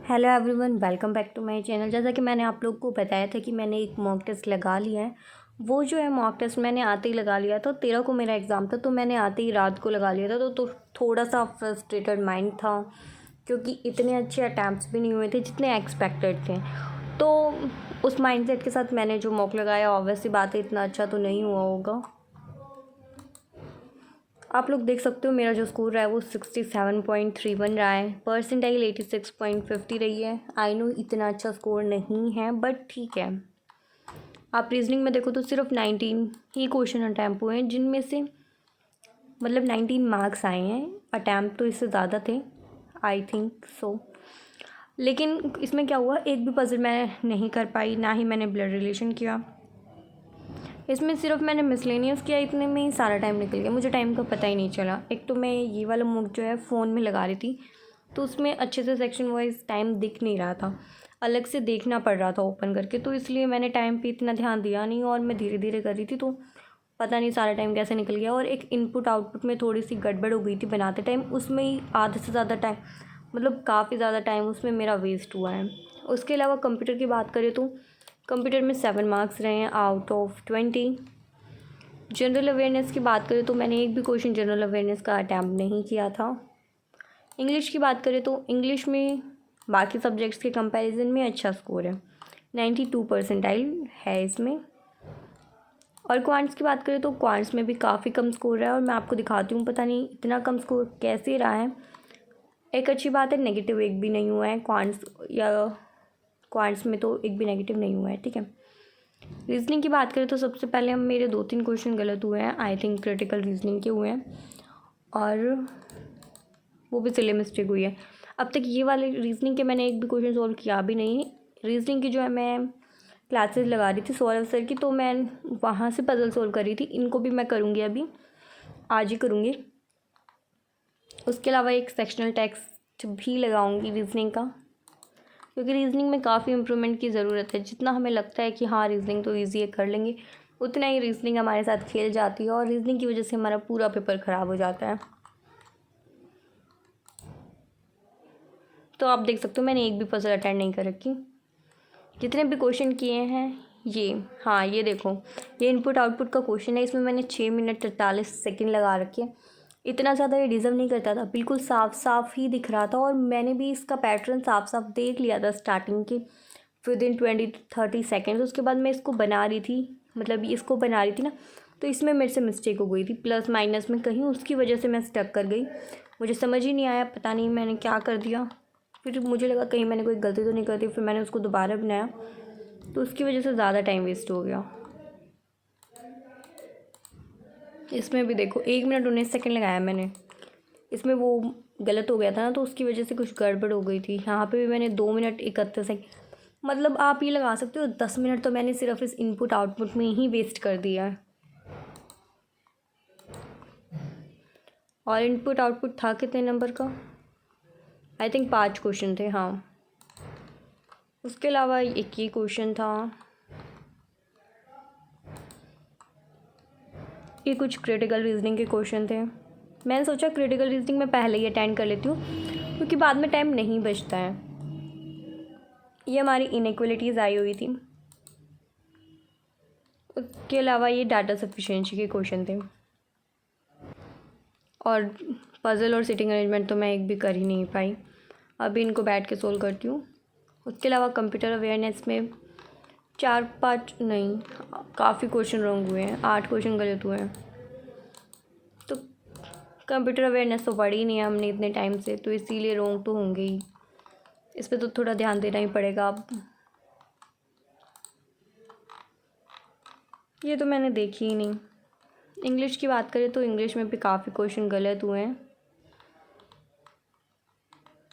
Hello everyone, welcome back to my channel. जैसा कि मैंने आप लोग को बताया था कि मैंने एक मॉक टेस्ट लगा लिया है। वो जो है मॉक टेस्ट मैंने आते ही लगा लिया था। 13 को मेरा एग्ज़ाम था, तो मैंने आते ही रात को लगा लिया था। तो थोड़ा सा फ्रस्ट्रेटेड माइंड था, क्योंकि इतने अच्छे अटैम्प्ट्स भी नहीं हुए थे जितने एक्सपेक्टेड थे। तो उस माइंडसेट के साथ मैंने जो मॉक लगाया, ऑब्वियसली बात है इतना अच्छा तो नहीं हुआ होगा। आप लोग देख सकते हो मेरा जो स्कोर रहा है वो 67.31 रहा है। परसेंटाइल 86.50 रही है। आई नो इतना अच्छा स्कोर नहीं है, बट ठीक है। आप रीजनिंग में देखो तो सिर्फ 19 ही क्वेश्चन अटैम्प्ट हुए हैं, जिनमें से मतलब 19 मार्क्स आए हैं। अटैम्प्ट तो इससे ज़्यादा थे, आई थिंक सो। लेकिन इसमें क्या हुआ, एक भी पजल मैं नहीं कर पाई, ना ही मैंने ब्लड रिलेशन किया। इसमें सिर्फ मैंने मिसलेनियस किया, इतने में ही सारा टाइम निकल गया। मुझे टाइम का पता ही नहीं चला। एक तो मैं ये वाला मूड जो है फ़ोन में लगा रही थी, तो उसमें अच्छे से सेक्शन वाइज टाइम दिख नहीं रहा था, अलग से देखना पड़ रहा था ओपन करके। तो इसलिए मैंने टाइम पे इतना ध्यान दिया नहीं, और मैं धीरे धीरे कर रही थी, तो पता नहीं सारा टाइम कैसे निकल गया। और एक इनपुट आउटपुट में थोड़ी सी गड़बड़ हो गई थी बनाते टाइम, उसमें ही आधे से ज़्यादा टाइम, मतलब काफ़ी ज़्यादा टाइम उसमें मेरा वेस्ट हुआ है। उसके अलावा कंप्यूटर की बात करें तो कंप्यूटर में 7 मार्क्स रहे हैं आउट ऑफ 20। जनरल अवेयरनेस की बात करें तो मैंने एक भी क्वेश्चन जनरल अवेयरनेस का अटैम्प्ट नहीं किया था। इंग्लिश की बात करें तो इंग्लिश में बाकी सब्जेक्ट्स के कंपैरिजन में अच्छा स्कोर है, 92 परसेंटाइल है इसमें। और क्वांट्स की बात करें तो क्वांट्स में भी काफ़ी कम स्कोर है, और मैं आपको दिखाती हूँ पता नहीं इतना कम स्कोर कैसे रहा है। एक अच्छी बात है, नेगेटिव एक भी नहीं हुआ है क्वांट्स, या क्वांट्स में तो एक भी नेगेटिव नहीं हुआ है, ठीक है। रीजनिंग की बात करें तो सबसे पहले हम मेरे 2-3 क्वेश्चन गलत हुए हैं, आई थिंक क्रिटिकल रीजनिंग के हुए हैं, और वो भी सिले मिस्टेक हुई है। अब तक ये वाले रीजनिंग के मैंने एक भी क्वेश्चन सॉल्व किया भी नहीं। रीजनिंग की जो है मैं क्लासेस लगा रही थी सौरभ सर की, तो मैं वहाँ से पजल सॉल्व कर रही थी। इनको भी मैं करूँगी, अभी आज ही करूँगी। उसके अलावा एक सेक्शनल टेक्स्ट भी लगाऊँगी रीजनिंग का, क्योंकि रीजनिंग में काफ़ी इम्प्रूवमेंट की ज़रूरत है। जितना हमें लगता है कि हाँ रीजनिंग तो ईजी है, कर लेंगे, उतना ही रीजनिंग हमारे साथ खेल जाती है, और रीजनिंग की वजह से हमारा पूरा पेपर ख़राब हो जाता है। तो आप देख सकते हो मैंने एक भी पजल अटेंड नहीं कर रखी। जितने भी क्वेश्चन किए हैं ये, हाँ ये देखो, ये इनपुट आउटपुट का क्वेश्चन है। इसमें मैंने 6 मिनट 43 सेकेंड लगा रखे हैं। इतना ज़्यादा ये डिज़र्व नहीं करता था, बिल्कुल साफ साफ ही दिख रहा था, और मैंने भी इसका पैटर्न साफ साफ देख लिया था स्टार्टिंग के विदिन 20-30 सेकेंड्स। उसके बाद मैं इसको बना रही थी, मतलब इसको बना रही थी ना, तो इसमें मेरे से मिस्टेक हो गई थी प्लस माइनस में कहीं, उसकी वजह से मैं स्टक कर गई। मुझे समझ ही नहीं आया, पता नहीं मैंने क्या कर दिया। फिर मुझे लगा कहीं मैंने कोई गलती तो नहीं कर दी, फिर मैंने उसको दोबारा बनाया, तो उसकी वजह से ज़्यादा टाइम वेस्ट हो गया। इसमें भी देखो 1 मिनट 19 सेकेंड लगाया मैंने, इसमें वो गलत हो गया था ना, तो उसकी वजह से कुछ गड़बड़ हो गई थी। यहाँ पे भी मैंने 2 मिनट 31 सेकेंड, मतलब आप ये लगा सकते हो 10 मिनट तो मैंने सिर्फ इस इनपुट आउटपुट में ही वेस्ट कर दिया है। और इनपुट आउटपुट था कितने नंबर का, आई थिंक 5 क्वेश्चन थे, हाँ। उसके अलावा एक ये क्वेश्चन था, ये कुछ क्रिटिकल रीजनिंग के क्वेश्चन थे। मैंने सोचा क्रिटिकल रीजनिंग में पहले ही अटेंड कर लेती हूँ, क्योंकि बाद में टाइम नहीं बचता है। ये हमारी इनइक्वलिटीज़ आई हुई थी। उसके अलावा ये डाटा सफिशिएंसी के क्वेश्चन थे, और पज़ल और सिटिंग अरेंजमेंट तो मैं एक भी कर ही नहीं पाई। अभी इनको बैठ के सोल्व करती हूँ। उसके अलावा कंप्यूटर अवेयरनेस में 4-5 नहीं, काफ़ी क्वेश्चन रॉन्ग हुए हैं, 8 क्वेश्चन गलत हुए हैं। तो कंप्यूटर अवेयरनेस तो पढ़ी ही नहीं है हमने इतने टाइम से, तो इसीलिए रॉन्ग तो होंगे ही। इस पर तो थोड़ा ध्यान देना ही पड़ेगा अब। ये तो मैंने देखी ही नहीं। इंग्लिश की बात करें तो इंग्लिश में भी काफ़ी क्वेश्चन गलत हुए हैं,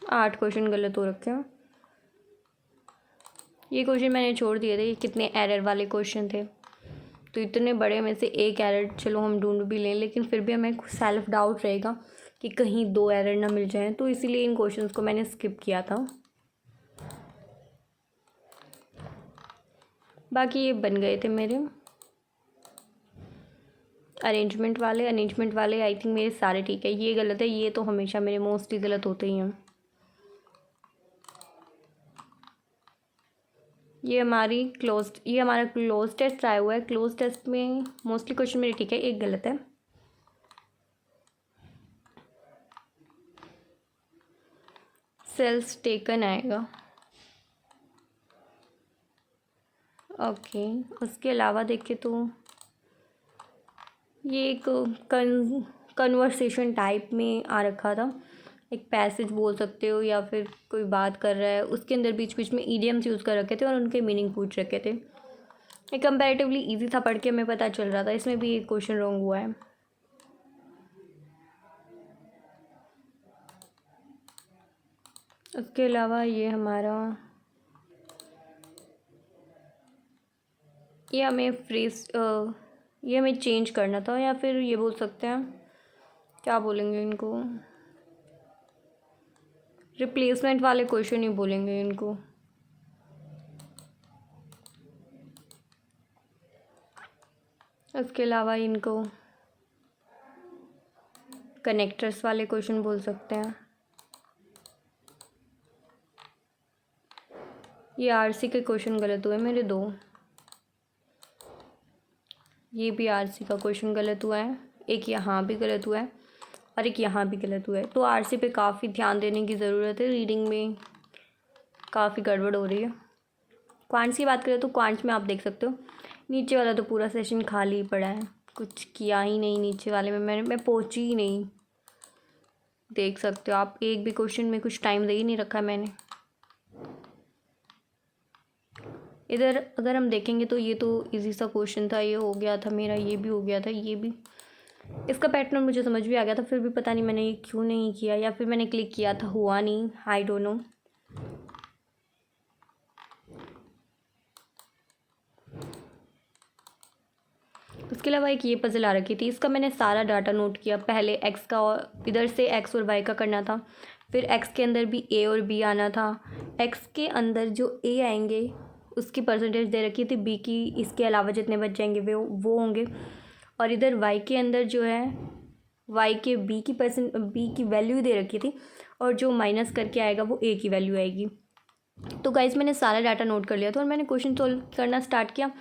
8 क्वेश्चन गलत हो रखे हैं। ये क्वेश्चन मैंने छोड़ दिए थे, ये कितने एरर वाले क्वेश्चन थे, तो इतने बड़े में से एक एरर चलो हम ढूंढ भी लें, लेकिन फिर भी हमें सेल्फ डाउट रहेगा कि कहीं 2 एरर ना मिल जाएं, तो इसीलिए इन क्वेश्चंस को मैंने स्किप किया था। बाकी ये बन गए थे मेरे अरेंजमेंट वाले आई थिंक मेरे सारे ठीक है। ये गलत है, ये तो हमेशा मेरे मोस्टली गलत होते ही हैं। ये हमारा क्लोज टेस्ट आया हुआ है। क्लोज टेस्ट में मोस्टली क्वेश्चन मेरे ठीक है, एक गलत है। सेल्स टेकन आएगा। ओके, उसके अलावा देखें तो ये एक कन्वर्सेशन टाइप में आ रखा था। एक पैसेज बोल सकते हो, या फिर कोई बात कर रहा है, उसके अंदर बीच बीच में ईडियम्स यूज़ कर रखे थे और उनके मीनिंग पूछ रखे थे। ये कंपैरेटिवली इजी था, पढ़ के हमें पता चल रहा था। इसमें भी एक क्वेश्चन रॉन्ग हुआ है। उसके अलावा ये हमें चेंज करना था, या फिर ये बोल सकते हैं, क्या बोलेंगे इनको, रिप्लेसमेंट वाले क्वेश्चन ही बोलेंगे इनको। उसके अलावा इनको कनेक्टर्स वाले क्वेश्चन बोल सकते हैं। ये आरसी के क्वेश्चन गलत हुए मेरे 2। ये भी आरसी का क्वेश्चन गलत हुआ है, एक यहाँ भी गलत हुआ है और एक यहाँ भी गलत हुआ है। तो आरसी पे काफ़ी ध्यान देने की ज़रूरत है, रीडिंग में काफ़ी गड़बड़ हो रही है। क्वांट्स की बात करें तो क्वांट्स में आप देख सकते हो नीचे वाला तो पूरा सेशन खाली ही पड़ा है, कुछ किया ही नहीं नीचे वाले में। मैं पहुँची ही नहीं, देख सकते हो आप। एक भी क्वेश्चन में कुछ टाइम दे ही नहीं रखा मैंने। इधर अगर हम देखेंगे तो ये तो इजी सा क्वेश्चन था, ये हो गया था मेरा, ये भी हो गया था, ये भी। इसका पैटर्न मुझे समझ भी आ गया था, फिर भी पता नहीं मैंने ये क्यों नहीं किया, या फिर मैंने क्लिक किया था हुआ नहीं, आई डोंट नो। उसके अलावा एक ये पजल आ रखी थी, इसका मैंने सारा डाटा नोट किया। पहले एक्स का, और इधर से एक्स और वाई का करना था, फिर एक्स के अंदर भी ए और बी आना था। एक्स के अंदर जो ए आएंगे उसकी परसेंटेज दे रखी थी, बी की इसके अलावा जितने बच जाएंगे वो होंगे। और इधर वाई के अंदर जो है, वाई के बी की वैल्यू दे रखी थी, और जो माइनस करके आएगा वो ए की वैल्यू आएगी। तो गाइस मैंने सारा डाटा नोट कर लिया था और मैंने क्वेश्चन सोल्व करना स्टार्ट किया।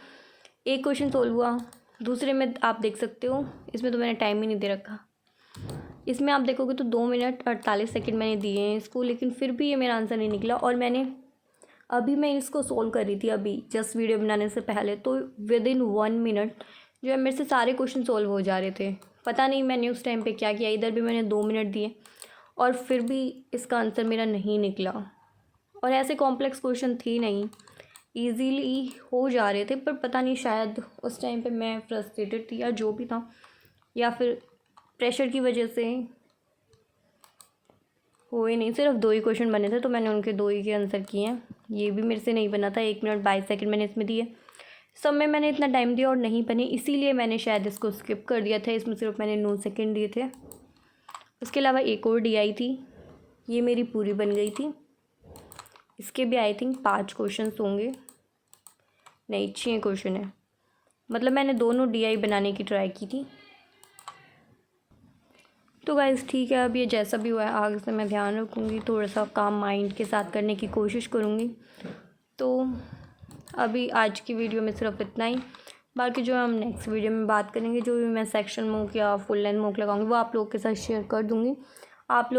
एक क्वेश्चन सोल्व हुआ, दूसरे में आप देख सकते हो इसमें तो मैंने टाइम ही नहीं दे रखा। इसमें आप देखोगे तो 2 मिनट 48 सेकंड मैंने दिए हैं इसको, लेकिन फिर भी ये मेरा आंसर नहीं निकला। और मैं इसको सोल्व कर रही थी अभी जस्ट वीडियो बनाने से पहले, तो विद इन 1 मिनट जो है मेरे से सारे क्वेश्चन सोल्व हो जा रहे थे। पता नहीं मैंने उस टाइम पे क्या किया, इधर भी मैंने 2 मिनट दिए और फिर भी इसका आंसर मेरा नहीं निकला। और ऐसे कॉम्प्लेक्स क्वेश्चन थे नहीं, ईजीली हो जा रहे थे, पर पता नहीं शायद उस टाइम पे मैं फ्रस्ट्रेटेड थी या जो भी था, या फिर प्रेशर की वजह से हुए नहीं। सिर्फ 2 ही क्वेश्चन बने थे तो मैंने उनके 2 ही के आंसर किए हैं। ये भी मेरे से नहीं बना था, 1 मिनट 22 सेकंड मैंने इसमें दिए। सब में मैंने इतना टाइम दिया और नहीं बने, इसीलिए मैंने शायद इसको स्किप कर दिया था। इसमें सिर्फ मैंने 9 सेकंड दिए थे। उसके अलावा एक और डी आई थी, ये मेरी पूरी बन गई थी। इसके भी आई थिंक 5 क्वेश्चन होंगे, नहीं 6 क्वेश्चन है, मतलब मैंने दोनों डी आई बनाने की ट्राई की थी। तो गाइस ठीक है, अब ये जैसा भी हुआ है आगे से मैं ध्यान रखूँगी, थोड़ा सा काम माइंड के साथ करने की कोशिश करूँगी। तो अभी आज की वीडियो में सिर्फ इतना ही, बाकी जो हम नेक्स्ट वीडियो में बात करेंगे, जो भी मैं सेक्शन मूक या फुल लेंथ मूक लगाऊंगी वो आप लोगों के साथ शेयर कर दूँगी। आप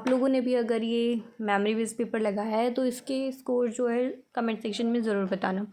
लोगों ने भी अगर ये मेमोरी बेस्ड पेपर लगाया है तो इसके स्कोर जो है कमेंट सेक्शन में ज़रूर बताना।